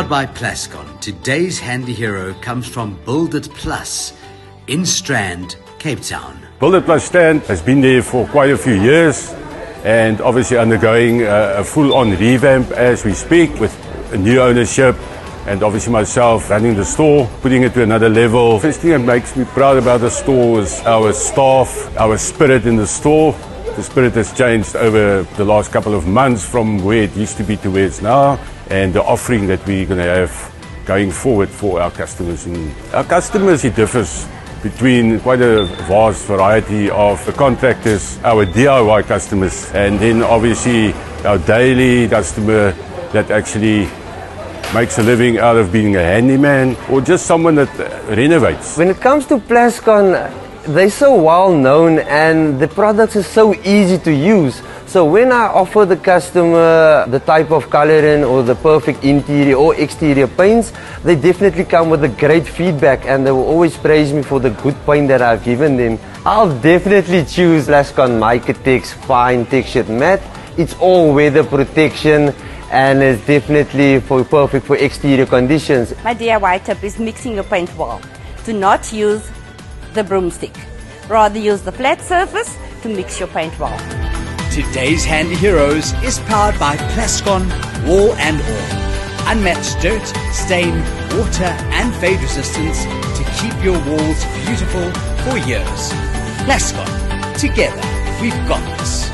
Powered by Plascon, today's handy hero comes from Build It Plus in Strand, Cape Town. Build It Plus Strand has been there for quite a few years and obviously undergoing a full-on revamp as we speak, with a new ownership and obviously myself running the store, putting it to another level. First thing that makes me proud about the store is our staff, our spirit in the store. The spirit has changed over the last couple of months from where it used to be to where it's now, and the offering that we're going to have going forward for our customers. And our customers, it differs between quite a vast variety of the contractors, our DIY customers, and then obviously our daily customer that actually makes a living out of being a handyman or just someone that renovates. When it comes to Plascon, they're so well known and the products are so easy to use. So when I offer the customer the type of coloring or the perfect interior or exterior paints, they definitely come with a great feedback and they will always praise me for the good paint that I've given them. I'll definitely choose Plascon Microtex Fine Textured Matte. It's all weather protection and it's definitely perfect for exterior conditions. My DIY tip is mixing your paint well. Do not use the broomstick. Rather use the flat surface to mix your paint well. Today's handy heroes is powered by Plascon Wall and All. Unmatched dirt, stain, water and fade resistance to keep your walls beautiful for years. Plascon, together we've got this.